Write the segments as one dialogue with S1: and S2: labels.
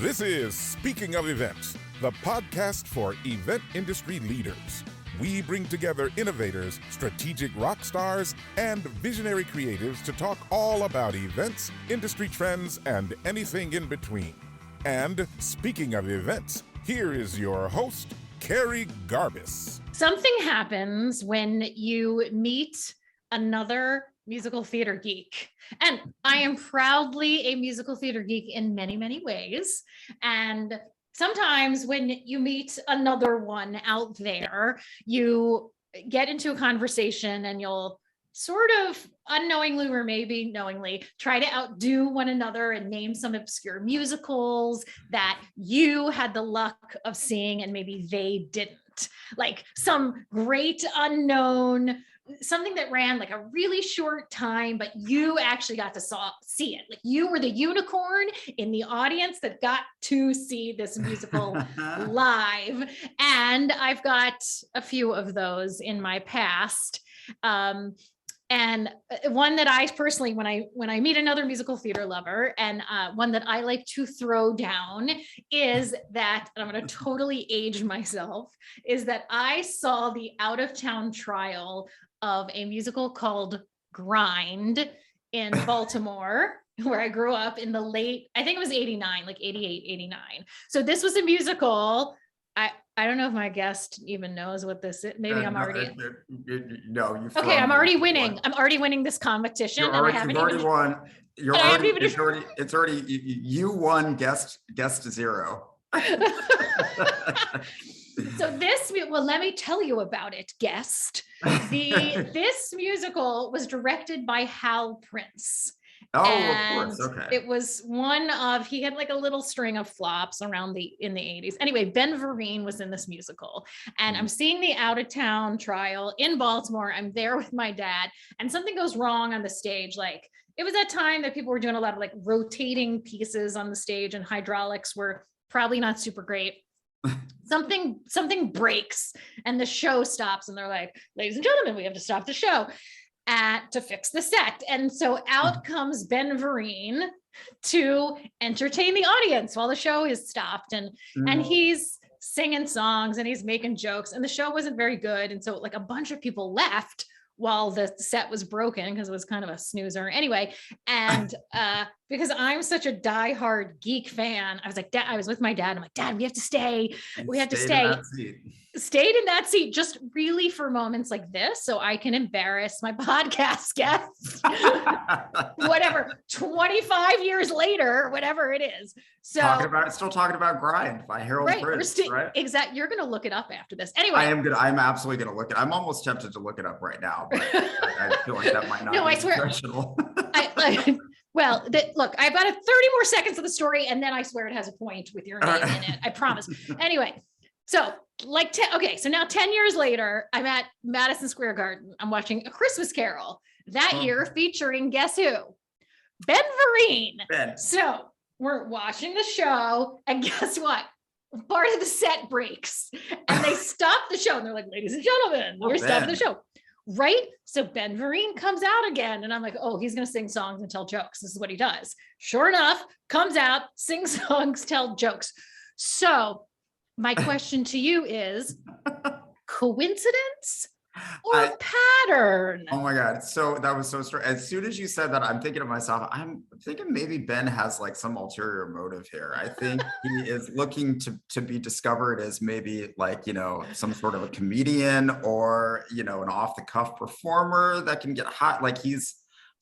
S1: This is Speaking of Events, the podcast for event industry leaders. We bring together innovators, strategic rock stars, and visionary creatives to talk all about events, industry trends, and anything in between. And speaking of events, here is your host, Carrie Garbus.
S2: Something happens when you meet another musical theater geek. And I am proudly a musical theater geek in many, many ways. And sometimes when you meet another one out there, you get into a conversation and you'll sort of unknowingly or maybe knowingly try to outdo one another and name some obscure musicals that you had the luck of seeing and maybe they didn't. Like some great unknown, something that ran like a really short time, but you actually got to see it. Like you were the unicorn in the audience that got to see this musical live. And I've got a few of those in my past. And one that I personally, when I meet another musical theater lover, and one that I like to throw down is that, and I'm going to totally age myself, is that I saw the out of town trial of a musical called Grind in Baltimore, where I grew up in the late, I think it was 89, like 88, 89. So this was a musical. I don't know if my guest even knows what this is. Maybe I'm already.
S3: No,
S2: okay, I'm already winning. I'm already winning this competition.
S3: You've already won. It's already you won guest zero.
S2: So let me tell you about it, guest. This musical was directed by Hal Prince.
S3: Oh,
S2: and
S3: of course. Okay.
S2: It was he had like a little string of flops in the 80s. Anyway, Ben Vereen was in this musical, and I'm seeing the out of town trial in Baltimore. I'm there with my dad, and something goes wrong on the stage. Like it was that time that people were doing a lot of like rotating pieces on the stage, and hydraulics were probably not super great. Something breaks and the show stops, and they're like, ladies and gentlemen, we have to stop the show to fix the set. And so out comes Ben Vereen to entertain the audience while the show is stopped. And he's singing songs and he's making jokes, and the show wasn't very good. And so like a bunch of people left while the set was broken because it was kind of a snoozer anyway. And because I'm such a diehard geek fan, I was like, Dad, I was with my dad. I'm like, Dad, we have to stay. We have to stay. Stayed in that seat just really for moments like this, so I can embarrass my podcast guests. Whatever, 25 years later, whatever it is. So
S3: still talking about Grind by Harold Prince, right?
S2: Exactly. You're gonna look it up after this. Anyway,
S3: I'm absolutely gonna look it. I'm almost tempted to look it up right now, but I feel like that might not be professional.
S2: Look, I've got 30 more seconds of the story, and then I swear it has a point with your name in it. I promise. Anyway. So so now 10 years later, I'm at Madison Square Garden. I'm watching A Christmas Carol that year featuring guess who? Ben Vereen.
S3: Ben.
S2: So we're watching the show, and guess what? Part of the set breaks and they stop the show, and they're like, ladies and gentlemen, we're stopping the show. Right? So Ben Vereen comes out again, and I'm like, oh, he's going to sing songs and tell jokes. This is what he does. Sure enough, comes out, sings songs, tell jokes. So my question to you is, coincidence or pattern?
S3: Oh my God. So that was so strange. As soon as you said that, I'm thinking to myself, I'm thinking maybe Ben has like some ulterior motive here. I think he is looking to be discovered as maybe like, some sort of a comedian or, an off the cuff performer that can get hot. Like I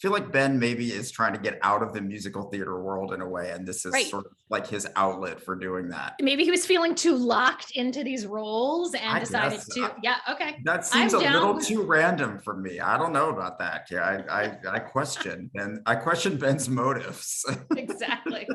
S3: feel like Ben maybe is trying to get out of the musical theater world in a way, and this is sort of like his outlet for doing that.
S2: Maybe he was feeling too locked into these roles and decided to. Yeah, okay.
S3: That seems a little too random for me. I don't know about that. Yeah, I question Ben's motives.
S2: Exactly.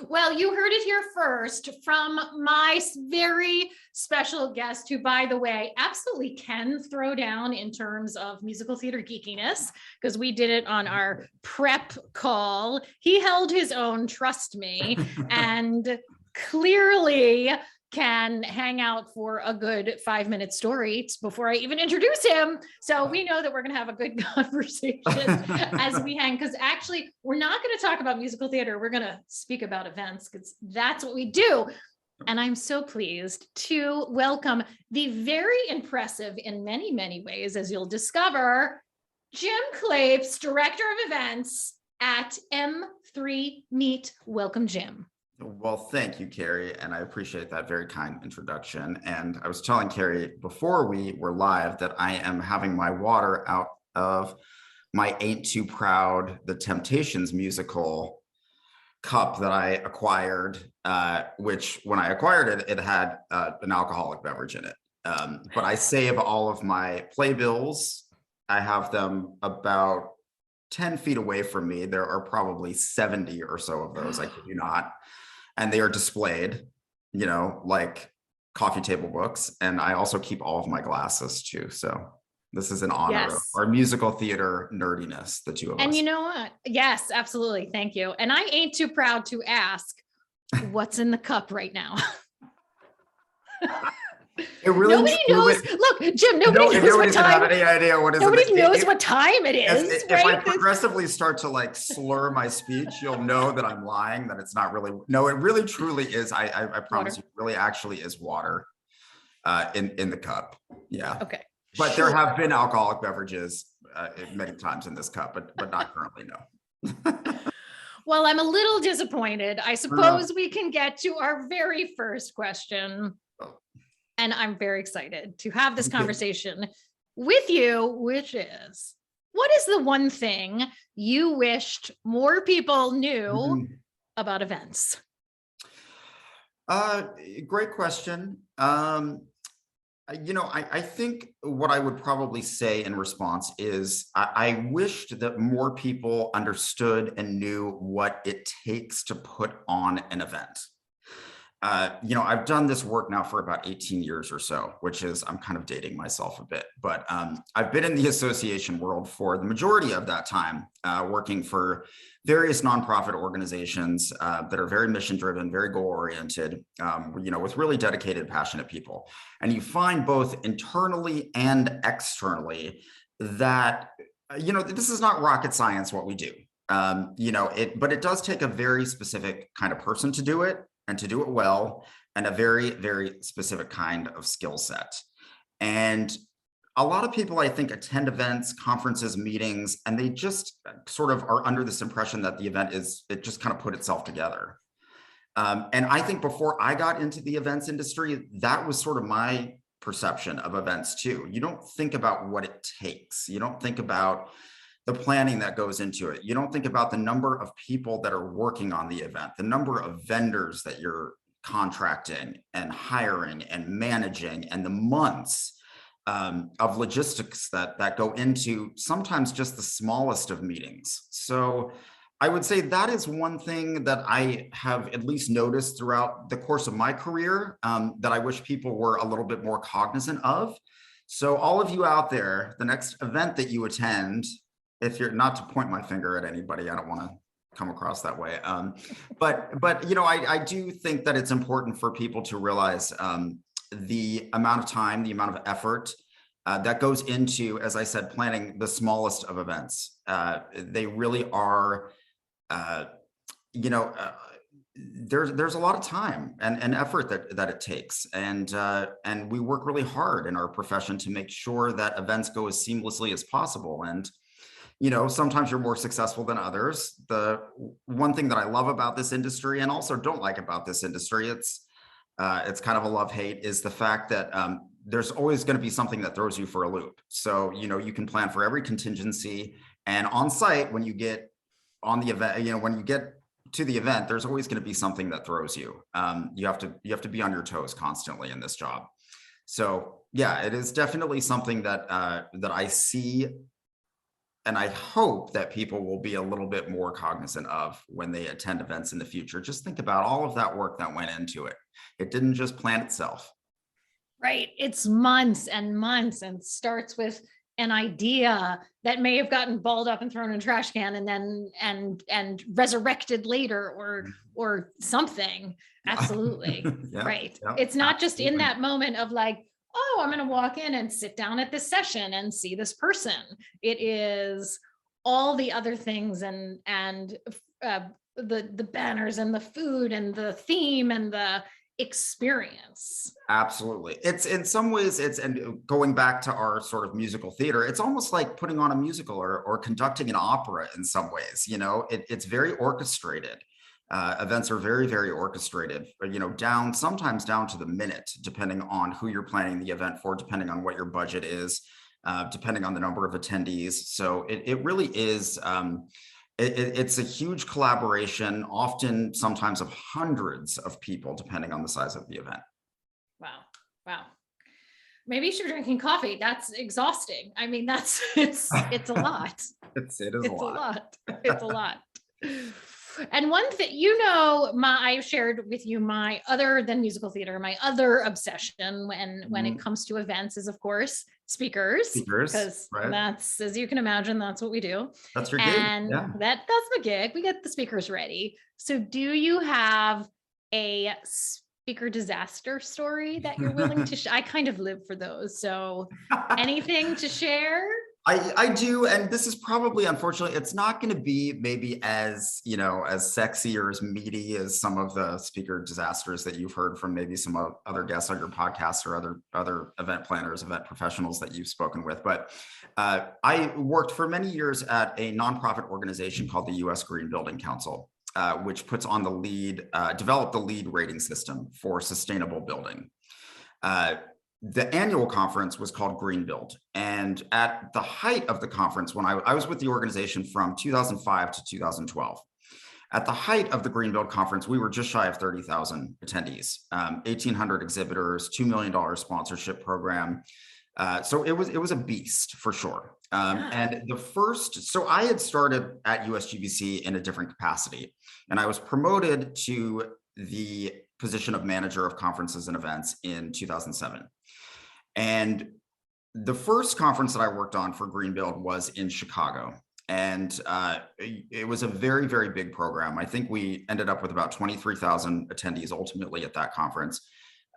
S2: Well, you heard it here first from my very special guest, who, by the way, absolutely can throw down in terms of musical theater geekiness, because we did it on our prep call. He held his own, trust me, and clearly can hang out for a good 5-minute story before I even introduce him. So we know that we're going to have a good conversation as we hang, because actually we're not going to talk about musical theater. We're going to speak about events because that's what we do. And I'm so pleased to welcome the very impressive in many, many ways, as you'll discover, Jim Clapes, Director of Events at M3 Meet. Welcome, Jim.
S3: Well, thank you, Carrie, and I appreciate that very kind introduction. And I was telling Carrie before we were live that I am having my water out of my Ain't Too Proud, The Temptations musical cup that I acquired, which when I acquired it, it had an alcoholic beverage in it. But I save all of my playbills. I have them about 10 feet away from me. There are probably 70 or so of those, I kid you not. And they are displayed, you know, like coffee table books. And I also keep all of my glasses too. So this is in honor of our musical theater nerdiness, the two of us.
S2: And you know what? Yes, absolutely. Thank you. And I ain't too proud to ask what's in the cup right now.
S3: It really
S2: nobody knows. Look, Jim, nobody knows what time.
S3: Have any idea what is
S2: nobody knows what time it is.
S3: If I progressively start to like slur my speech, you'll know that I'm lying. That it's not really. No, it really truly is. I promise you, it really actually is water in the cup. Yeah.
S2: Okay.
S3: But there have been alcoholic beverages many times in this cup, but not currently. No.
S2: Well, I'm a little disappointed. I suppose we can get to our very first question. And I'm very excited to have this conversation with you, which is, what is the one thing you wished more people knew about events?
S3: Great question. You know, I think what I would probably say in response is I wished that more people understood and knew what it takes to put on an event. You know, I've done this work now for about 18 years or so, which is, I'm kind of dating myself a bit, but I've been in the association world for the majority of that time, working for various nonprofit organizations that are very mission driven, very goal oriented, you know, with really dedicated, passionate people. And you find both internally and externally that, you know, this is not rocket science what we do. You know, but it does take a very specific kind of person to do it, and to do it well, and a very, very specific kind of skill set. And a lot of people, I think, attend events, conferences, meetings, and they just sort of are under this impression that the event it just kind of put itself together. And I think before I got into the events industry, that was sort of my perception of events too. You don't think about what it takes. You don't think about the planning that goes into it. You don't think about the number of people that are working on the event, the number of vendors that you're contracting and hiring and managing, and the months of logistics that go into sometimes just the smallest of meetings. So I would say that is one thing that I have at least noticed throughout the course of my career that I wish people were a little bit more cognizant of. So all of you out there, the next event that you attend, if you're not to point my finger at anybody, I don't want to come across that way. But you know, I do think that it's important for people to realize the amount of time, the amount of effort that goes into, as I said, planning the smallest of events. They really are, you know, there's a lot of time and effort that it takes, and we work really hard in our profession to make sure that events go as seamlessly as possible. And you know, sometimes you're more successful than others. The one thing that I love about this industry, and also don't like about this industry, it's kind of a love-hate, is the fact that there's always going to be something that throws you for a loop. So, you know, you can plan for every contingency, and on site, when you get on the event, you know, when you get to the event, there's always going to be something that throws you. You have to be on your toes constantly in this job. So yeah, it is definitely something that that I see. And I hope that people will be a little bit more cognizant of when they attend events in the future. Just think about all of that work that went into it. It didn't just plan itself.
S2: Right. It's months and months, and starts with an idea that may have gotten balled up and thrown in a trash can and then and resurrected later or something. Absolutely.
S3: Yeah,
S2: Right.
S3: yeah,
S2: It's not just in
S3: absolutely.
S2: that moment of like, oh, I'm going to walk in and sit down at this session and see this person. It is all the other things and the banners and the food and the theme and the experience.
S3: Absolutely. It's in some ways, and going back to our sort of musical theater, it's almost like putting on a musical or conducting an opera in some ways. It's very orchestrated. Events are very, very orchestrated, sometimes down to the minute, depending on who you're planning the event for, depending on what your budget is, depending on the number of attendees. So it really is, it's a huge collaboration, often sometimes of hundreds of people, depending on the size of the event.
S2: Wow. Maybe you should be drinking coffee. That's exhausting. I mean, it's a lot.
S3: It is a lot.
S2: It's a lot. And one thing, I've shared with you my other than musical theater, my other obsession when it comes to events is, of course, speakers. Because
S3: right.
S2: That's, as you can imagine, that's what we do.
S3: That's your gig.
S2: And
S3: yeah.
S2: that's the gig. We get the speakers ready. So do you have a speaker disaster story that you're willing to I kind of live for those. So anything to share?
S3: I do, and this is probably, unfortunately, it's not going to be maybe as sexy or as meaty as some of the speaker disasters that you've heard from maybe some other guests on your podcast or other event planners, event professionals that you've spoken with. But I worked for many years at a nonprofit organization called the U.S. Green Building Council, which puts on developed the lead rating system for sustainable building. The annual conference was called Green Build. And at the height of the conference, when I was with the organization from 2005 to 2012, at the height of the Green Build conference, we were just shy of 30,000 attendees, 1,800 exhibitors, $2 million sponsorship program. So it was a beast for sure. And so I had started at USGBC in a different capacity, and I was promoted to the position of manager of conferences and events in 2007. And the first conference that I worked on for Green Build was in Chicago. And it was a very, very big program. I think we ended up with about 23,000 attendees ultimately at that conference.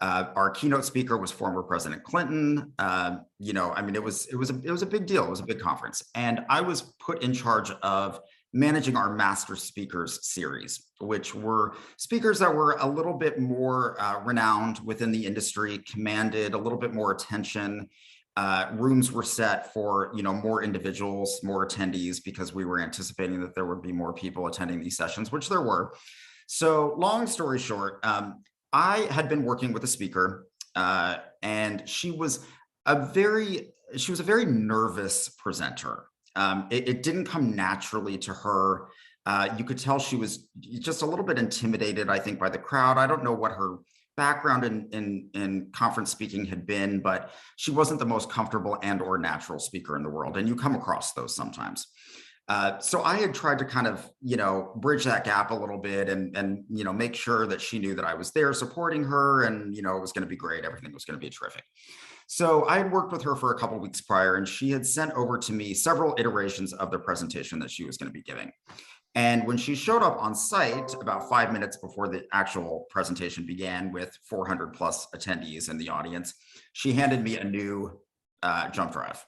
S3: Our keynote speaker was former President Clinton. It was a big deal. It was a big conference. And I was put in charge of managing our Master Speakers series, which were speakers that were a little bit more renowned within the industry, commanded a little bit more attention. Rooms were set for more individuals, more attendees, because we were anticipating that there would be more people attending these sessions, which there were. So long story short, I had been working with a speaker, and she was a very nervous presenter. It didn't come naturally to her. You could tell she was just a little bit intimidated, I think, by the crowd. I don't know what her background in conference speaking had been, but she wasn't the most comfortable and or natural speaker in the world. And you come across those sometimes. So I had tried to kind of, bridge that gap a little bit and make sure that she knew that I was there supporting her, and, it was going to be great. Everything was going to be terrific. So I had worked with her for a couple of weeks prior, and she had sent over to me several iterations of the presentation that she was going to be giving. And when she showed up on site about 5 minutes before the actual presentation began, with 400 plus attendees in the audience, she handed me a new jump drive.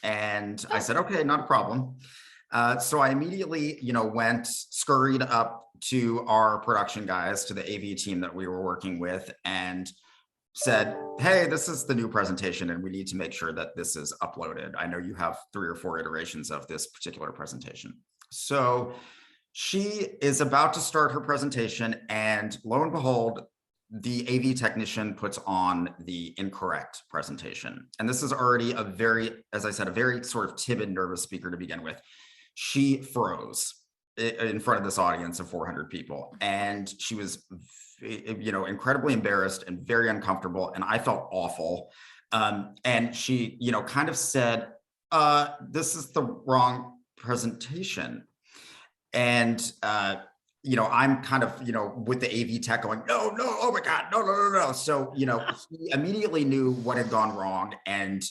S3: And I said, okay, not a problem. So I immediately, scurried up to our production guys, to the AV team that we were working with, and said, hey, this is the new presentation, and we need to make sure that this is uploaded. I know you have 3 or 4 iterations of this particular presentation. So she is about to start her presentation, and lo and behold, the AV technician puts on the incorrect presentation. And this is already a very sort of timid, nervous speaker to begin with. She froze in front of this audience of 400 people. And she was, incredibly embarrassed and very uncomfortable. And I felt awful. And she, kind of said, this is the wrong presentation. And I'm kind of, with the AV tech going, no, oh my God, no. So, he immediately knew what had gone wrong and,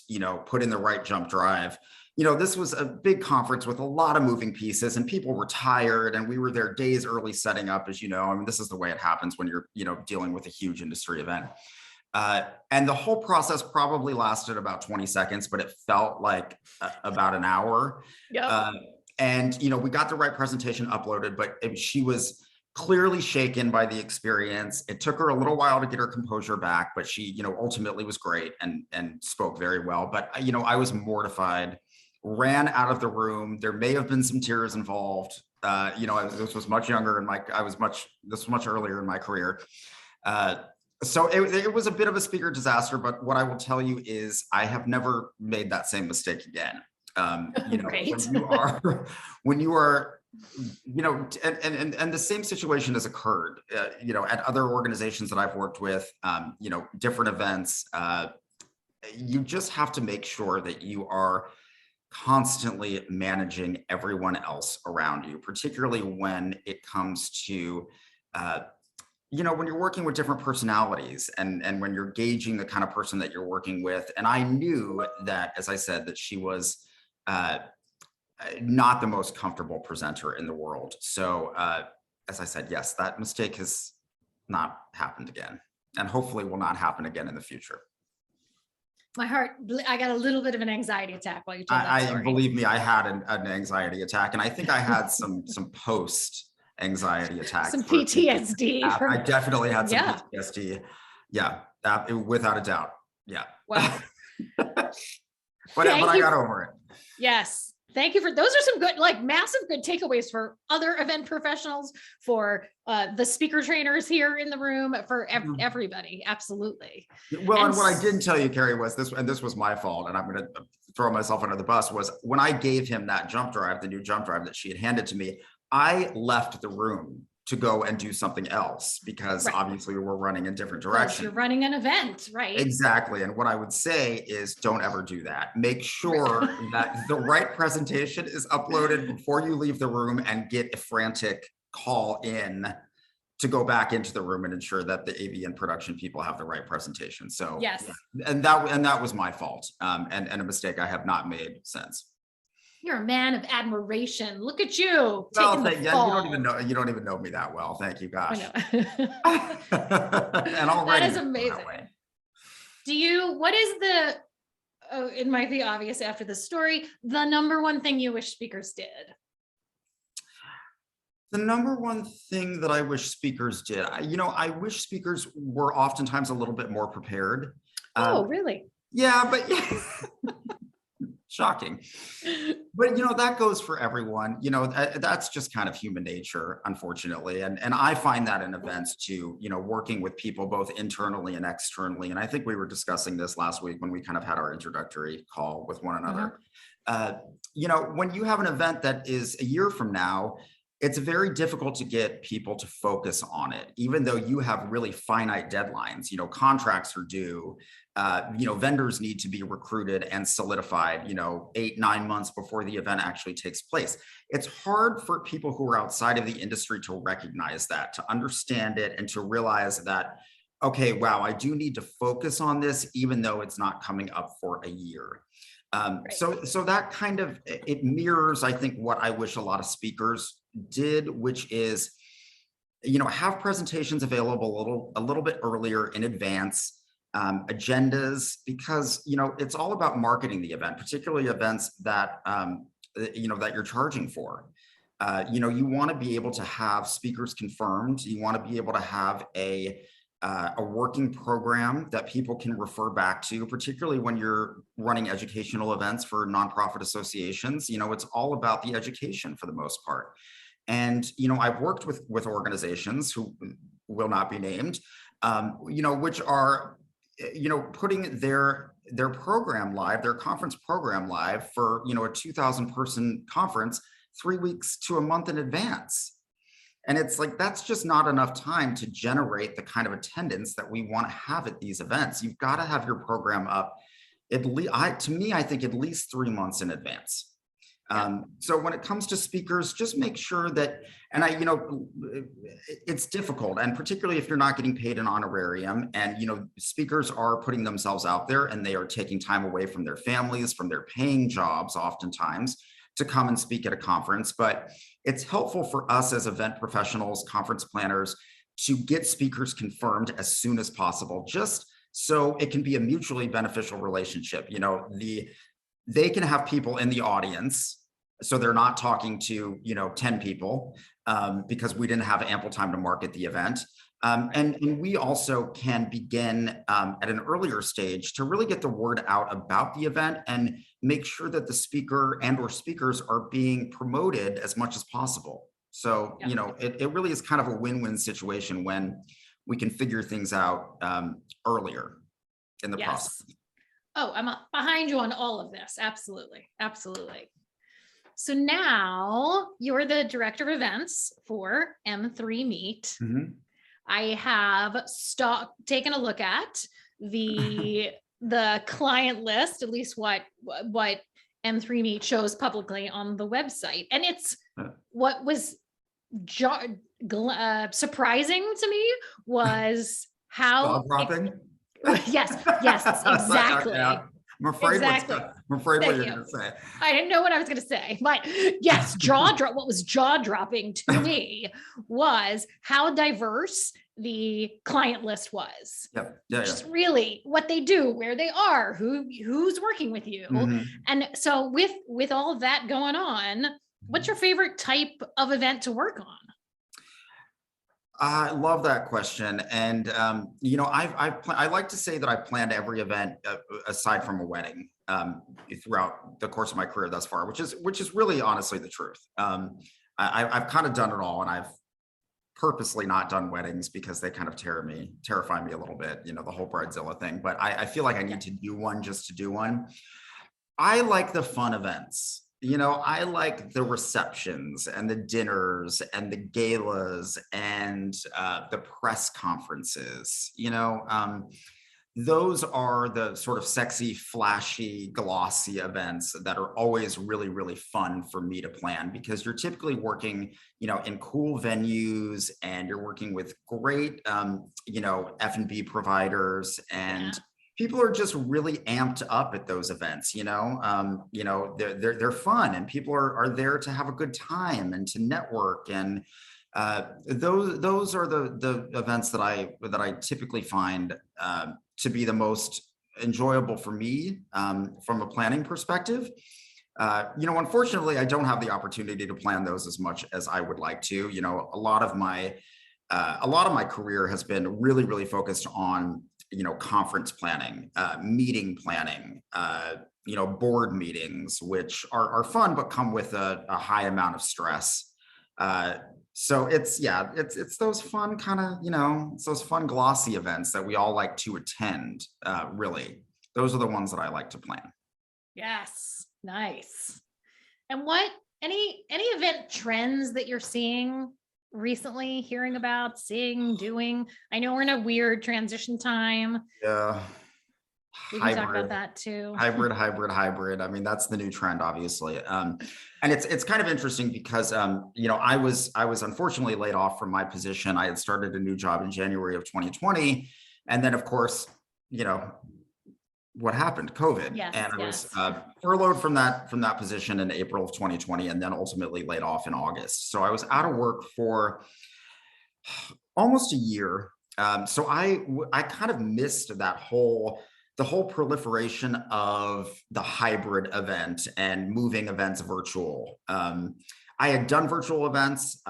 S3: put in the right jump drive. This was a big conference with a lot of moving pieces and people were tired and we were there days early setting up, as you know. I mean, this is the way it happens when you're, dealing with a huge industry event. And the whole process probably lasted about 20 seconds, but it felt like about an hour.
S2: Yep.
S3: And, we got the right presentation uploaded, but she was clearly shaken by the experience. It took her a little while to get her composure back, but she, ultimately was great and spoke very well. But, I was mortified, ran out of the room. There may have been some tears involved. This was much younger and this was much earlier in my career. So it was a bit of a speaker disaster, but what I will tell you is I have never made that same mistake again.
S2: Great.
S3: when you are, and the same situation has occurred, at other organizations that I've worked with, different events. You just have to make sure that you are constantly managing everyone else around you, particularly when it comes to, when you're working with different personalities and when you're gauging the kind of person that you're working with. And I knew that, as I said, that she was not the most comfortable presenter in the world. So as I said, yes, that mistake has not happened again and hopefully will not happen again in the future.
S2: My heart, I got a little bit of an anxiety attack while you told that story.
S3: Believe me, I had an anxiety attack and I think I had some post anxiety attacks.
S2: Some PTSD.
S3: I definitely had some PTSD. Yeah, without a doubt. Yeah.
S2: Wow.
S3: but I got over it.
S2: Yes. Thank you those are some good, massive good takeaways for other event professionals, for the speaker trainers here in the room, for everybody. Absolutely.
S3: Well, and what I didn't tell you, Carrie, was this, and this was my fault, and I'm going to throw myself under the bus, was when I gave him that jump drive, the new jump drive that she had handed to me, I left the room to go and do something else because obviously we're running in different directions.
S2: You're running an event, right?
S3: Exactly. And what I would say is don't ever do that. Make sure that the right presentation is uploaded before you leave the room and get a frantic call in to go back into the room and ensure that the AV and production people have the right presentation. So
S2: yes.
S3: And that was my fault and a mistake I have not made since.
S2: You're a man of admiration. Look at you.
S3: Well, you don't even know me that well. Thank you, gosh.
S2: I know.
S3: And already
S2: that is amazing. What is it might be obvious after the story, the number one thing you wish speakers did?
S3: The number one thing that I wish speakers did, I wish speakers were oftentimes a little bit more prepared.
S2: Oh, really?
S3: Yeah, but shocking. But, that goes for everyone. That's just kind of human nature, unfortunately. And I find that in events too, working with people both internally and externally. And I think we were discussing this last week when we kind of had our introductory call with one another. When you have an event that is a year from now, it's very difficult to get people to focus on it, even though you have really finite deadlines. Contracts are due, vendors need to be recruited and solidified, 8-9 months before the event actually takes place. It's hard for people who are outside of the industry to recognize that, to understand it, and to realize that, okay, wow, I do need to focus on this, even though it's not coming up for a year. So that kind of, it mirrors, I think, what I wish a lot of speakers did, which is, have presentations available a little bit earlier in advance, agendas, because, it's all about marketing the event, particularly events that, that you're charging for. You want to be able to have speakers confirmed. You want to be able to have a working program that people can refer back to, particularly when you're running educational events for nonprofit associations. It's all about the education for the most part. And, I've worked with organizations who will not be named, which are, putting their program live, their conference program live for, a 2,000 person conference 3 weeks to a month in advance. And it's like, that's just not enough time to generate the kind of attendance that we want to have at these events. You've got to have your program up I think at least 3 months in advance. So when it comes to speakers, just make sure that, and it's difficult, and particularly if you're not getting paid an honorarium, and speakers are putting themselves out there and they are taking time away from their families, from their paying jobs oftentimes, to come and speak at a conference. But it's helpful for us as event professionals, conference planners, to get speakers confirmed as soon as possible, just so it can be a mutually beneficial relationship. They can have people in the audience, so they're not talking to 10 people, because we didn't have ample time to market the event. And we also can begin at an earlier stage to really get the word out about the event and make sure that the speaker and or speakers are being promoted as much as possible. So, it really is kind of a win-win situation when we can figure things out earlier in the process.
S2: Oh, I'm behind you on all of this. Absolutely. Absolutely. So now you're the director of events for M3 Meet.
S3: Mm-hmm.
S2: I have taken a look at the client list, at least what M3 Meet shows publicly on the website. And it's what was surprising to me was how
S3: dropping.
S2: Yes, exactly.
S3: I'm afraid what you're going to say.
S2: I didn't know what I was going to say, but yes, what was jaw-dropping to me was how diverse the client list was. Just really what they do, where they are, who's working with you.
S3: Mm-hmm.
S2: And so with all of that going on, what's your favorite type of event to work on?
S3: I love that question. And, I like to say that I've planned every event aside from a wedding throughout the course of my career thus far, which is really honestly the truth. I've kind of done it all, and I've purposely not done weddings because they kind of terrify me a little bit, the whole bridezilla thing. But I feel like I need to do one just to do one. I like the fun events. I like the receptions and the dinners and the galas and the press conferences. Those are the sort of sexy, flashy, glossy events that are always really, really fun for me to plan, because you're typically working, in cool venues, and you're working with great, F&B providers, and people are just really amped up at those events. They're fun, and people are there to have a good time and to network. And those are the events that I typically find to be the most enjoyable for me from a planning perspective. Unfortunately, I don't have the opportunity to plan those as much as I would like to. A lot of my career has been really, really focused on conference planning, meeting planning, board meetings, which are fun but come with a high amount of stress. So it's those fun kind of, it's those fun glossy events that we all like to attend. Really, those are the ones that I like to plan.
S2: Yes, nice. And any event trends that you're seeing recently, hearing about, seeing, doing? I know we're in a weird transition time.
S3: Yeah.
S2: We can talk about that too.
S3: Hybrid. I mean, that's the new trend, obviously. And it's kind of interesting because, I was unfortunately laid off from my position. I had started a new job in January of 2020. And then, of course, what happened? COVID. And I was furloughed from that position in April of 2020, and then ultimately laid off in August. So I was out of work for almost a year. So I kind of missed the whole proliferation of the hybrid event and moving events virtual. I had done virtual events,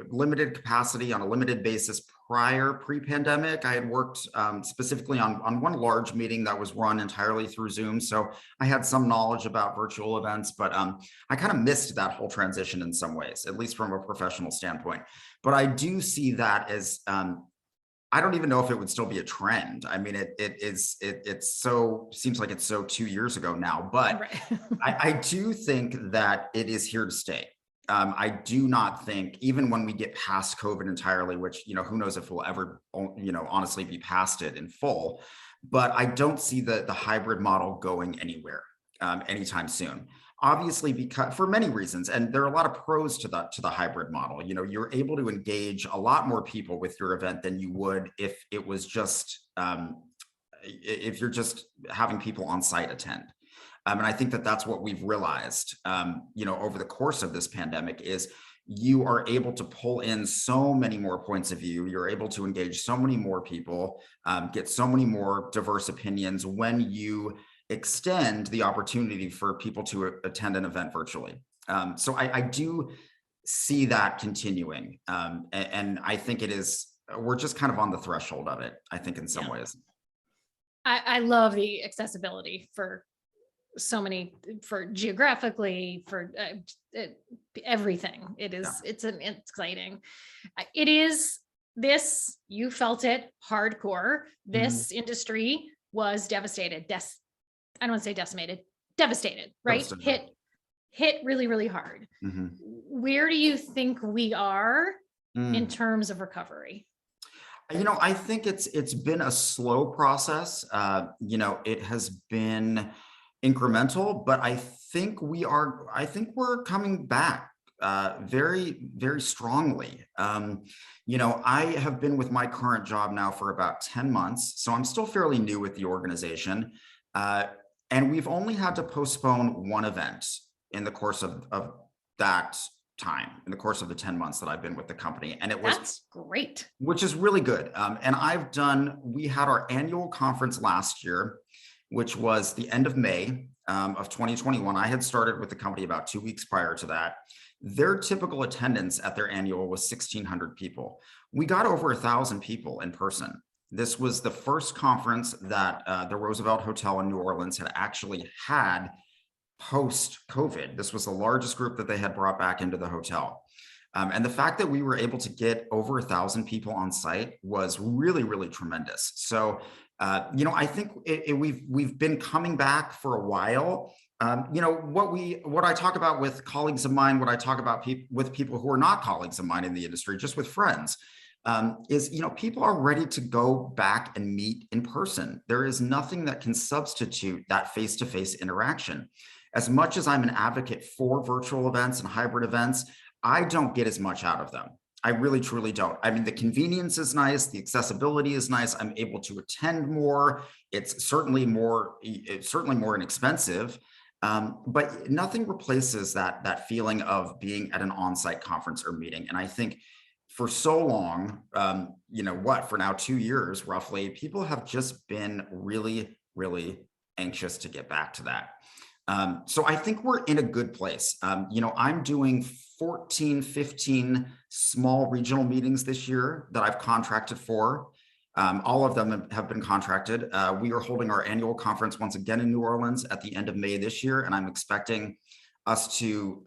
S3: limited capacity on a limited basis pre-pandemic. I had worked specifically on one large meeting that was run entirely through Zoom. So I had some knowledge about virtual events, but I kind of missed that whole transition in some ways, at least from a professional standpoint. But I do see that as, I don't even know if it would still be a trend. I mean, it's seems like it's so 2 years ago now, but right. I do think that it is here to stay. I do not think, even when we get past COVID entirely, which, who knows if we'll ever, honestly be past it in full, but I don't see the hybrid model going anywhere anytime soon. obviously, because for many reasons, and there are a lot of pros to the hybrid model. You know, you're able to engage a lot more people with your event than you would if it was just if you're just having people on site attend. And I think that that's what we've realized, you know, over the course of this pandemic is you are able to pull in so many more points of view. You're able to engage so many more people, get so many more diverse opinions when you extend the opportunity for people to attend an event virtually. So I do see that continuing. And I think it is, we're just kind of on the threshold of it, I think, in some ways.
S2: I love the accessibility for so many, for geographically, for everything. It is, it's exciting. It is this, you felt it hardcore. This industry was devastated. I don't want to say decimated, devastated, right?
S3: Devastated.
S2: Hit really, really hard. Where do you think we are in terms of recovery?
S3: You know, I think it's been a slow process. You know, it has been incremental, but I think we're coming back very, very strongly. You know, I have been with my current job now for about 10 months, so I'm still fairly new with the organization. And we've only had to postpone one event in the course of that time, in the course of the 10 months that I've been with the company. And
S2: That's great.
S3: Which is really good. And we had our annual conference last year, which was the end of May of 2021. I had started with the company about 2 weeks prior to that. Their typical attendance at their annual was 1,600 people. We got over 1,000 people in person. This was the first conference that the Roosevelt Hotel in New Orleans had actually had post-COVID. This was the largest group that they had brought back into the hotel. And the fact that we were able to get over 1,000 people on site was really, really tremendous. So, you know, I think we've been coming back for a while. You know, what I talk about with colleagues of mine, what I talk about with people who are not colleagues of mine in the industry, just with friends, is, you know, people are ready to go back and meet in person. There is nothing that can substitute that face-to-face interaction. As much as I'm an advocate for virtual events and hybrid events, I don't get as much out of them. I really, truly don't. I mean, the convenience is nice. The accessibility is nice. I'm able to attend more. It's certainly more inexpensive, but nothing replaces that feeling of being at an on-site conference or meeting. And I think for so long, you know what, for now 2 years roughly, people have just been really, really anxious to get back to that. So I think we're in a good place. You know, I'm doing 14, 15 small regional meetings this year that I've contracted for. All of them have been contracted. We are holding our annual conference once again in New Orleans at the end of May this year, and I'm expecting us to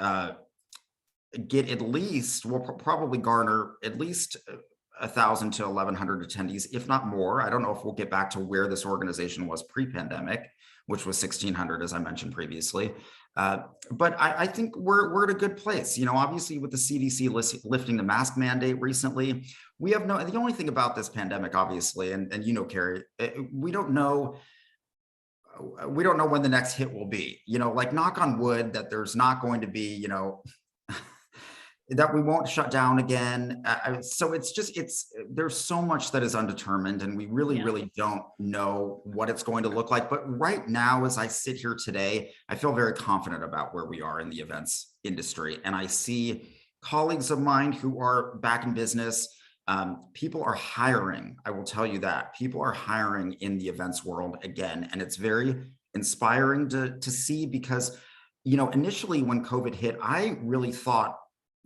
S3: get at least, we'll probably garner at least 1,000 to 1,100 attendees, if not more. I don't know if we'll get back to where this organization was pre-pandemic, which was 1,600, as I mentioned previously. But I think we're at a good place. You know, obviously with the CDC lifting the mask mandate recently, the only thing about this pandemic, obviously, and you know, Carrie, we don't know when the next hit will be. You know, like, knock on wood that there's not going to be, you know, that we won't shut down again. So there's so much that is undetermined, and we really don't know what it's going to look like. But right now, as I sit here today, I feel very confident about where we are in the events industry. And I see colleagues of mine who are back in business. People are hiring. I will tell you that people are hiring in the events world again. And it's very inspiring to see, because, you know, initially when COVID hit, I really thought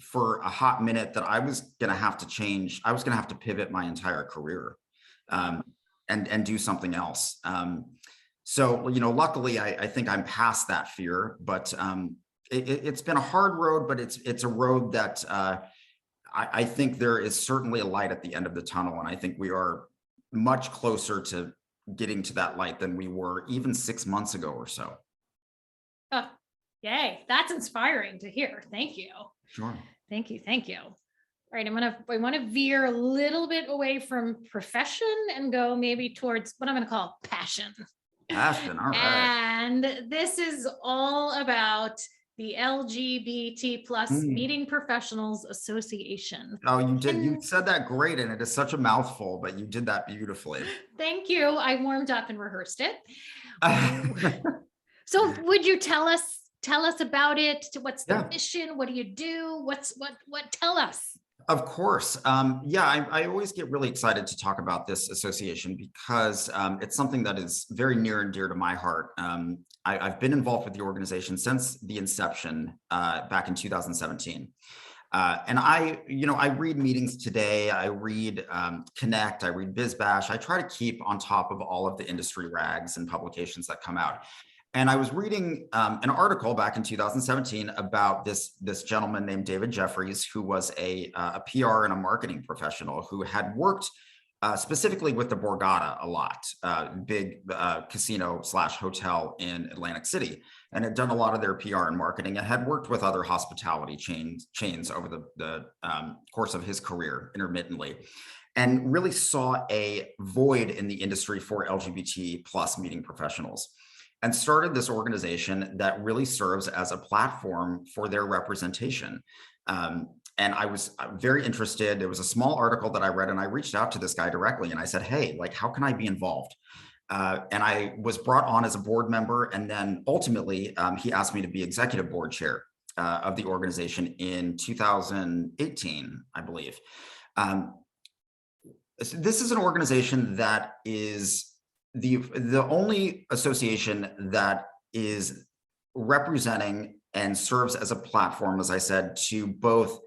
S3: for a hot minute that I was going to have to change. I was going to have to pivot my entire career and do something else. So, you know, luckily I think I'm past that fear, but it's been a hard road, but it's a road that I think there is certainly a light at the end of the tunnel. And I think we are much closer to getting to that light than we were even 6 months ago or so.
S2: Oh, yay. That's inspiring to hear. Thank you.
S3: Sure.
S2: Thank you. Thank you. All right. I want to veer a little bit away from profession and go maybe towards what I'm going to call passion.
S3: Ashton, all right.
S2: And this is all about the LGBT plus Meeting Professionals Association.
S3: Oh, you did. You said that great, and it is such a mouthful, but you did that beautifully.
S2: Thank you. I warmed up and rehearsed it. So would you tell us about it? What's the mission? What do you do? What tell us?
S3: Of course. I always get really excited to talk about this association because it's something that is very near and dear to my heart. I've been involved with the organization since the inception back in 2017. And I read meetings today, I read Connect, I read BizBash. I try to keep on top of all of the industry rags and publications that come out. And I was reading an article back in 2017 about this gentleman named David Jeffries, who was a PR and a marketing professional who had worked specifically with the Borgata a lot, big casino / hotel in Atlantic City, and had done a lot of their PR and marketing and had worked with other hospitality chains over the course of his career intermittently, and really saw a void in the industry for LGBT plus meeting professionals, and started this organization that really serves as a platform for their representation. And I was very interested. It was a small article that I read, and I reached out to this guy directly and I said, hey, like, how can I be involved? And I was brought on as a board member. And then ultimately, he asked me to be executive board chair of the organization in 2018, I believe. This is an organization that is the only association that is representing and serves as a platform, as I said, to both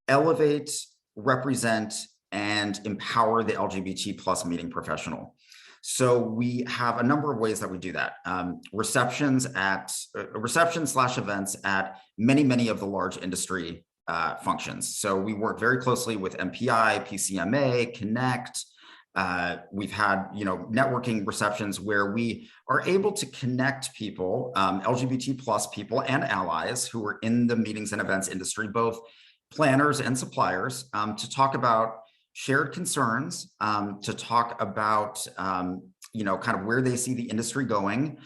S3: elevate, represent, and empower the LGBT plus meeting professional. So we have a number of ways that we do that. Receptions / events at many of the large industry functions. So we work very closely with MPI, PCMA, Connect. We've had, networking receptions where we are able to connect people, LGBT plus people and allies who are in the meetings and events industry, both planners and suppliers, to talk about shared concerns, to talk about, kind of where they see the industry going,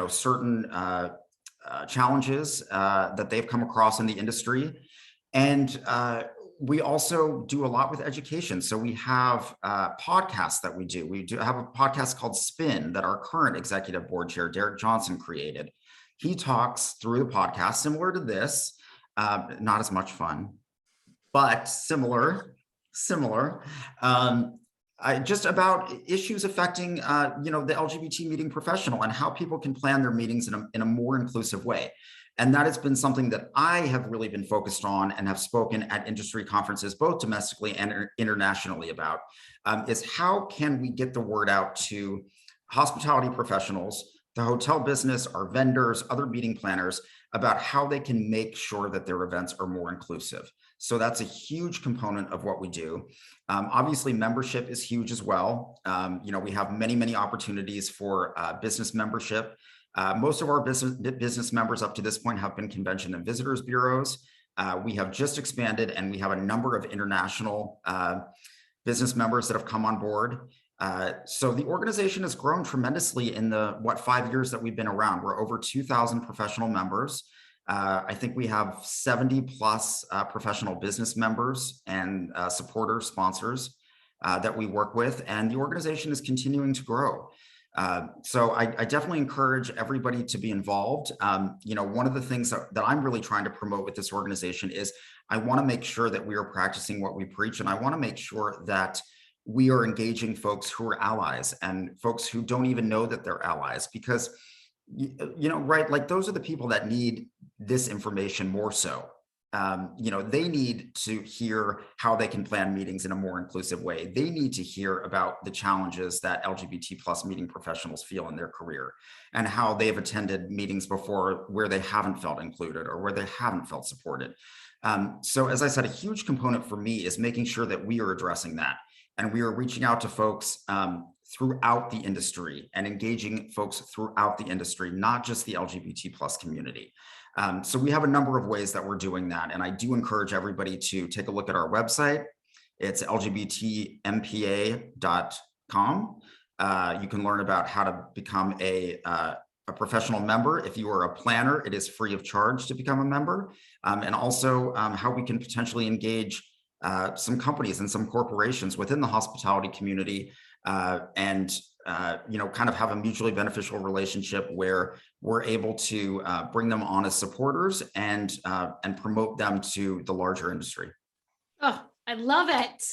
S3: certain challenges that they've come across in the industry. And we also do a lot with education. So we have podcasts that we do. We do have a podcast called Spin that our current executive board chair, Derek Johnson, created. He talks through the podcast similar to this, not as much fun, but similar, just about issues affecting, the LGBT meeting professional and how people can plan their meetings in a more inclusive way. And that has been something that I have really been focused on and have spoken at industry conferences, both domestically and internationally about, is how can we get the word out to hospitality professionals, the hotel business, our vendors, other meeting planners, about how they can make sure that their events are more inclusive. So that's a huge component of what we do. Obviously, membership is huge as well. We have many opportunities for business membership. Most of our business members up to this point have been convention and visitors bureaus. We have just expanded, and we have a number of international business members that have come on board. So the organization has grown tremendously in the 5 years that we've been around. We're over 2,000 professional members. I think we have 70 plus professional business members and supporters, sponsors that we work with, and the organization is continuing to grow. So I definitely encourage everybody to be involved. One of the things that I'm really trying to promote with this organization is I want to make sure that we are practicing what we preach, and I want to make sure that we are engaging folks who are allies and folks who don't even know that they're allies, because, right, like those are the people that need this information more so. They need to hear how they can plan meetings in a more inclusive way. They need to hear about the challenges that LGBT plus meeting professionals feel in their career and how they've attended meetings before where they haven't felt included or where they haven't felt supported. So as I said, a huge component for me is making sure that we are addressing that. And we are reaching out to folks throughout the industry and engaging folks throughout the industry, not just the LGBT plus community. So we have a number of ways that we're doing that. And I do encourage everybody to take a look at our website. It's lgbtmpa.com. You can learn about how to become a professional member. If you are a planner, it is free of charge to become a member. And also how we can potentially engage some companies and some corporations within the hospitality community and kind of have a mutually beneficial relationship where we're able to bring them on as supporters and promote them to the larger industry.
S2: Oh, I love it.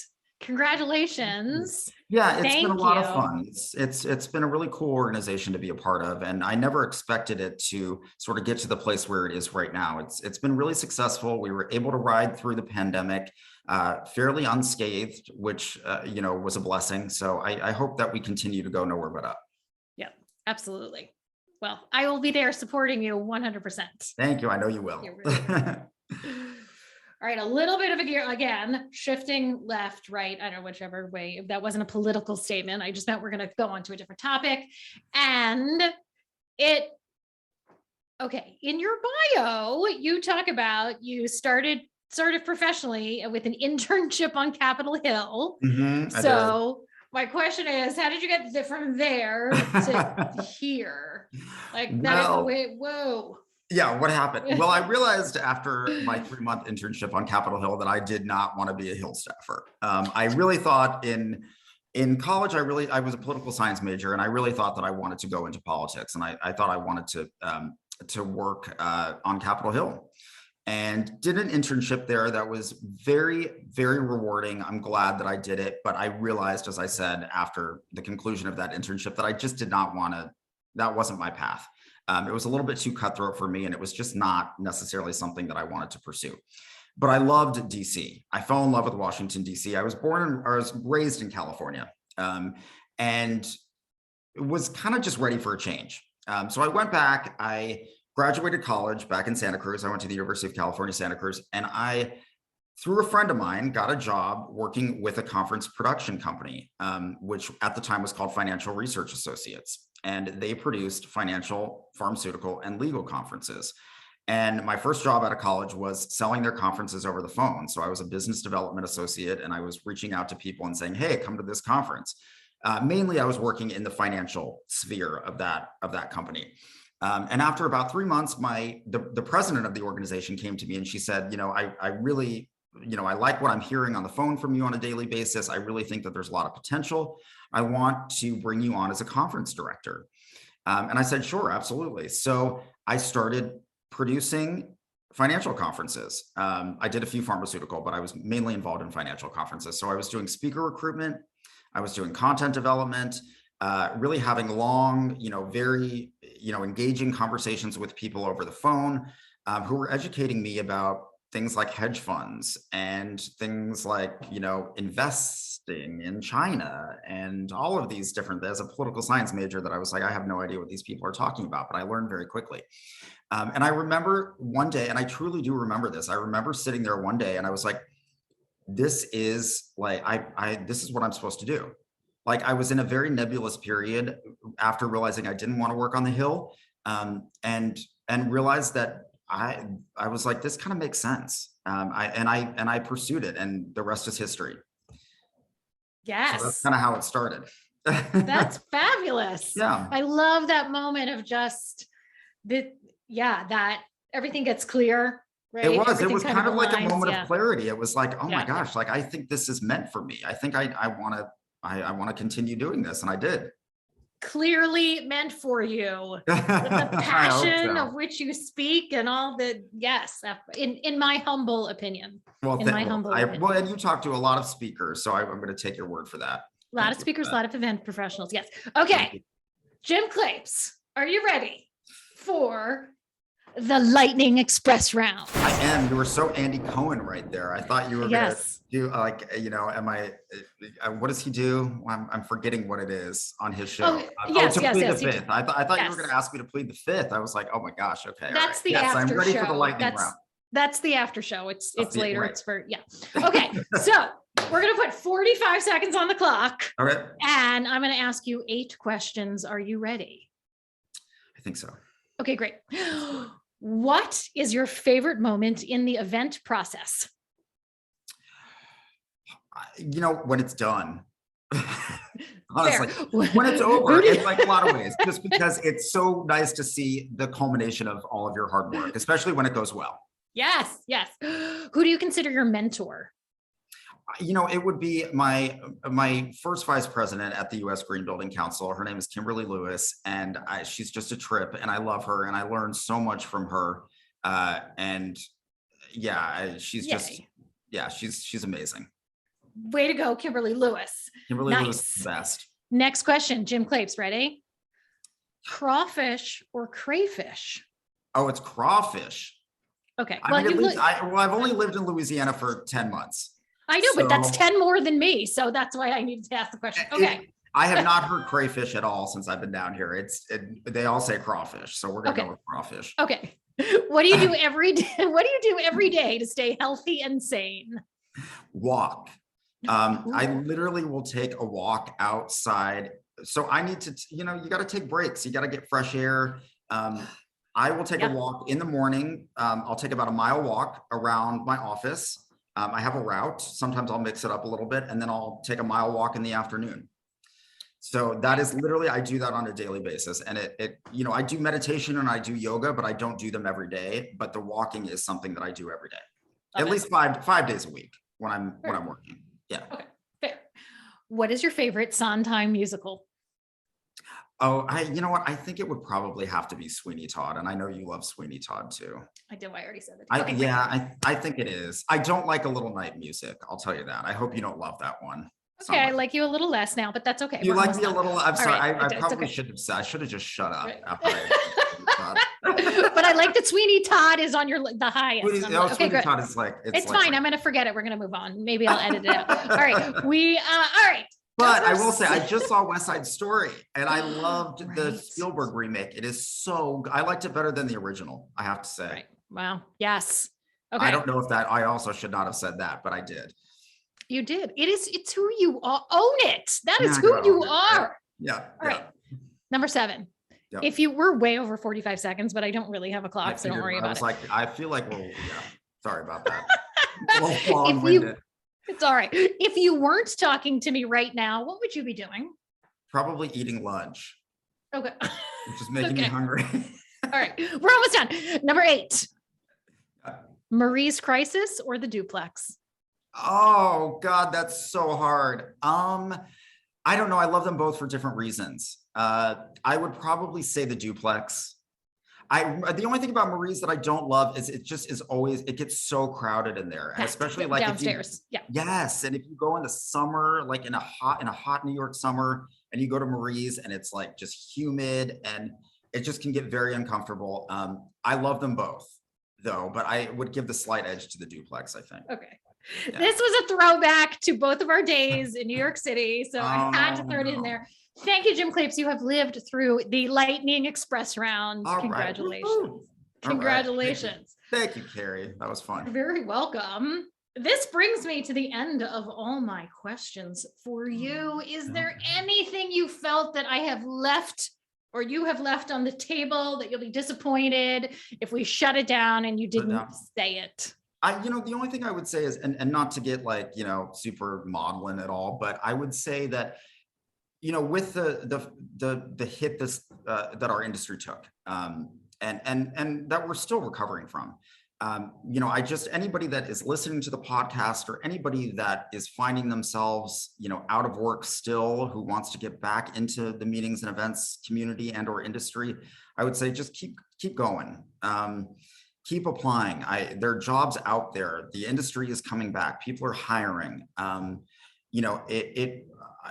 S2: Congratulations.
S3: Yeah, it's been a lot of
S2: you.
S3: fun. It's been a really cool organization to be a part of, and I never expected it to sort of get to the place where it is right now. It's been really successful. We were able to ride through the pandemic fairly unscathed, which was a blessing. So I hope that we continue to go nowhere but up.
S2: Yeah, absolutely. Well, I will be there supporting you 100%.
S3: Thank you. I know you will.
S2: All right, a little bit of a gear again, shifting left, right, I don't know, whichever way. That wasn't a political statement. I just meant we're going to go on to a different topic. And in your bio, you talk about you started professionally with an internship on Capitol Hill. So my question is, how did you get from there to here? Like that, whoa.
S3: Yeah, what happened? Well, I realized after my 3-month internship on Capitol Hill that I did not want to be a Hill staffer. I really thought in college, I was a political science major, and I really thought that I wanted to go into politics, and I thought I wanted to work on Capitol Hill, and did an internship there that was very, very rewarding. I'm glad that I did it, but I realized, as I said, after the conclusion of that internship, that I just did not want to. That wasn't my path. It was a little bit too cutthroat for me, and it was just not necessarily something that I wanted to pursue. But I loved DC. I fell in love with Washington, DC. I was raised in California, and was kind of just ready for a change. So I went back. I graduated college back in Santa Cruz. I went to the University of California, Santa Cruz, and I, through a friend of mine, got a job working with a conference production company, which at the time was called Financial Research Associates. And they produced financial, pharmaceutical, and legal conferences. And my first job out of college was selling their conferences over the phone. So I was a business development associate, and I was reaching out to people and saying, hey, come to this conference. Mainly, I was working in the financial sphere of that company. And after about 3 months, the president of the organization came to me and she said, I really, I like what I'm hearing on the phone from you on a daily basis. I really think that there's a lot of potential. I want to bring you on as a conference director. And I said, sure, absolutely. So I started producing financial conferences. I did a few pharmaceutical, but I was mainly involved in financial conferences. So I was doing speaker recruitment. I was doing content development, really having long, very, engaging conversations with people over the phone who were educating me about things like hedge funds and things like, investing in China and all of these different, as a political science major, that I was like, I have no idea what these people are talking about, but I learned very quickly. And I remember one day, and I truly do remember this. I remember sitting there one day and I was like, this is like, this is what I'm supposed to do. Like, I was in a very nebulous period after realizing I didn't want to work on the Hill, and realized that I was like, this kind of makes sense. I pursued it, and the rest is history.
S2: Yes.
S3: So that's kind of how it started.
S2: That's fabulous.
S3: Yeah.
S2: I love that moment of just that everything gets clear, right?
S3: It was
S2: Everything
S3: kind of like a moment
S2: aligns,
S3: of clarity. It was like, oh my
S2: Yeah.
S3: gosh, like, I think this is meant for me. I think I want to continue doing this. And I did.
S2: Clearly meant for you. With the
S3: I
S2: passion
S3: hope so.
S2: of which you speak and all the, yes, in my humble opinion.
S3: Well,
S2: opinion.
S3: Well, and you talk to a lot of speakers, so I'm going to take your word for that.
S2: A lot of speakers, a lot of event professionals. Yes. Okay. Jim Clapes, are you ready for the Lightning Express round?
S3: I am. You were so Andy Cohen right there. I thought you were going to do what does he do? I'm forgetting what it is on his show. To plead the fifth. I thought you were going to ask me to plead the fifth. I was like, oh my gosh. Okay.
S2: That's the
S3: after show. I'm ready
S2: for
S3: the lightning round.
S2: That's the after show. It's later.
S3: Right.
S2: It's for, Okay. So we're going to put 45 seconds on the clock.
S3: All right.
S2: And I'm going to ask you 8 questions. Are you ready?
S3: I think so.
S2: Okay, great. What is your favorite moment in the event process?
S3: When it's done. honestly. When it's over, in like a lot of ways, just because it's so nice to see the culmination of all of your hard work, especially when it goes well.
S2: Yes, yes. Who do you consider your mentor?
S3: It would be my first vice president at the U.S. Green Building Council. Her name is Kimberly Lewis, and she's just a trip, and I love her, and I learned so much from her. And yeah, she's just, she's amazing.
S2: Way to go, Kimberly Lewis.
S3: Kimberly Lewis is the best.
S2: Next question, Jim Clapes, ready? Crawfish or crayfish?
S3: Oh, it's crawfish.
S2: Okay.
S3: Well, I've only lived in Louisiana for 10 months.
S2: I know, but that's 10 more than me. So that's why I needed to ask the question. Okay.
S3: I have not heard crayfish at all since I've been down here. They all say crawfish. So we're going to go with crawfish.
S2: Okay. What do you do every day? What do you do every day to stay healthy and sane?
S3: Walk. I literally will take a walk outside. So I need to, you got to take breaks. You got to get fresh air. I will take a walk in the morning. I'll take about a mile walk around my office. I have a route. Sometimes I'll mix it up a little bit, and then I'll take a mile walk in the afternoon. So that is literally, I do that on a daily basis. And I do meditation and I do yoga, but I don't do them every day. But the walking is something that I do every day, at least five days a week when I'm working. Yeah.
S2: Okay. Fair. What is your favorite Sondheim musical?
S3: Oh, you know what? I think it would probably have to be Sweeney Todd. And I know you love Sweeney Todd too.
S2: I do. I already said it.
S3: I think it is. I don't like A Little Night Music. I'll tell you that. I hope you don't love that one.
S2: Okay. I like you a little less now, but that's okay.
S3: You like me a little. I'm sorry. Right. I probably shouldn't have said. I should have just shut up after
S2: But I like that Sweeney Todd is on the highest.
S3: Sweeney Todd is like,
S2: it's fine. I'm going to forget it. We're going to move on. Maybe I'll edit it out. All right. All right.
S3: But I will say, I just saw West Side Story and I loved the Spielberg remake. It is I liked it better than the original, I have to say.
S2: Right. Wow. Yes. Okay.
S3: I don't know if I also should not have said that, but I did.
S2: You did. It's who you are. Own it. That is who you are.
S3: Yeah.
S2: All right. Number 7. Yep. If you were way over 45 seconds, but I don't really have a clock, so don't worry about it.
S3: I feel like sorry about that.
S2: It's all right. If you weren't talking to me right now, what would you be doing?
S3: Probably eating lunch.
S2: Okay.
S3: Which is making me hungry.
S2: All right. We're almost done. Number 8. Marie's Crisis or the Duplex?
S3: Oh God, that's so hard. I don't know. I love them both for different reasons. I would probably say the Duplex. The only thing about Marie's that I don't love is it gets so crowded in there, and especially like
S2: downstairs.
S3: Yes, and if you go in the summer, like in a hot New York summer, and you go to Marie's and it's like just humid and it just can get very uncomfortable. I love them both though, but I would give the slight edge to the Duplex, I think.
S2: Okay. Yeah. This was a throwback to both of our days in New York City, so I had to throw it in there. Thank you, Jim Clapes. You have lived through the Lightning Express round.
S3: All
S2: Congratulations.
S3: Right.
S2: Congratulations.
S3: Thank you, Carrie. That was fun.
S2: You're very welcome. This brings me to the end of all my questions for you. Is there anything you felt that I have left or you have left on the table that you'll be disappointed if we shut it down and you didn't say it?
S3: The only thing I would say is, and not to get like, super maudlin at all, but I would say that, with the hit that our industry took, and that we're still recovering from, anybody that is listening to the podcast or anybody that is finding themselves, out of work still, who wants to get back into the meetings and events community and or industry, I would say just keep going. Keep applying. There are jobs out there. The industry is coming back. People are hiring.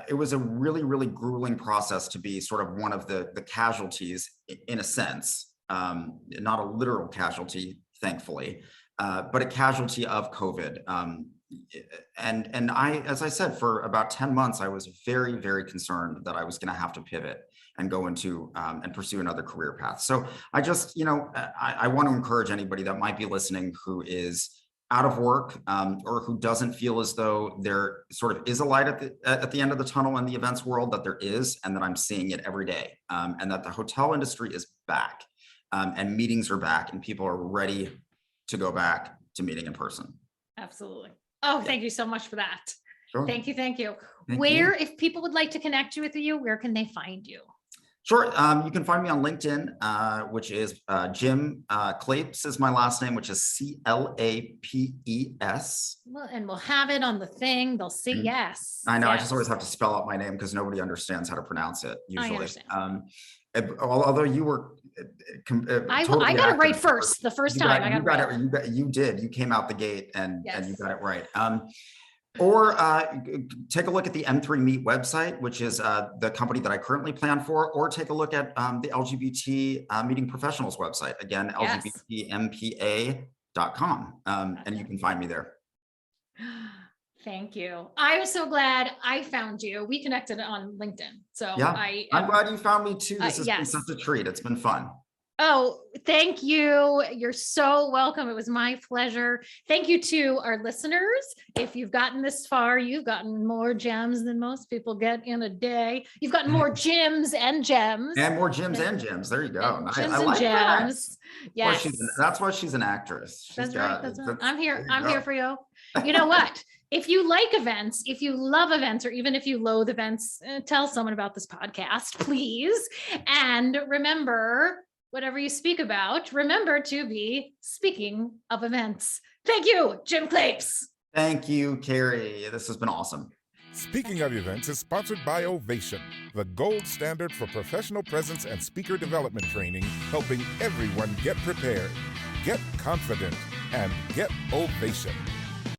S3: It was a really, really grueling process to be sort of one of the casualties in a sense, not a literal casualty, thankfully, but a casualty of COVID. And I, as I said, for about 10 months, I was very, very concerned that I was going to have to pivot and go into and pursue another career path. So I just, I want to encourage anybody that might be listening who is out of work or who doesn't feel as though there sort of is a light at the end of the tunnel in the events world, that there is, and that I'm seeing it every day, and that the hotel industry is back, and meetings are back, and people are ready to go back to meeting in person.
S2: Absolutely. Oh, thank you so much for that.
S3: Sure.
S2: Thank you. Thank you.
S3: Thank
S2: Where,
S3: you.
S2: if people would like to connect with you, where can they find you?
S3: Sure. You can find me on LinkedIn, which is Jim Clapes is my last name, which is CLAPES.
S2: Well, and we'll have it on the thing. They'll see.
S3: Mhm.
S2: Yes.
S3: I know. I
S2: yes.
S3: just always have to spell out my name because nobody understands how to pronounce it usually.
S2: I understand.
S3: Although you were,
S2: I
S3: totally
S2: got it right
S3: accurate
S2: first. The first time I got it right.
S3: You did. You came out the gate and you
S2: Yes.
S3: got it right. Or take a look at the M3 Meet website, which is the company that I currently plan for, or take a look at the LGBT Meeting Professionals website. Again,
S2: Yes.
S3: LGBTMPA.com. And you can find me there.
S2: Thank you. I'm so glad I found you. We connected on LinkedIn. So
S3: Yeah, I'm glad you found me too. This has been
S2: yes.
S3: such a treat. It's been fun.
S2: Oh, thank you. You're so welcome. It was my pleasure. Thank you to our listeners. If you've gotten this far, you've gotten more gems than most people get in a day. You've gotten more gyms and gems.
S3: And more gyms and gems. There you go.
S2: And gyms
S3: I
S2: and
S3: like that.
S2: gems. Yes.
S3: That's why she's an actress.
S2: That's right. That's right. I'm here. I'm
S3: go.
S2: here for you. You know what? If you like events, if you love events, or even if you loathe events, tell someone about this podcast, please. And remember, whatever you speak about, remember to be speaking of events. Thank you, Jim Clapes.
S3: Thank you, Carrie. This has been awesome.
S1: Speaking of Events is sponsored by Ovation, the gold standard for professional presence and speaker development training, helping everyone get prepared, get confident, and get Ovation.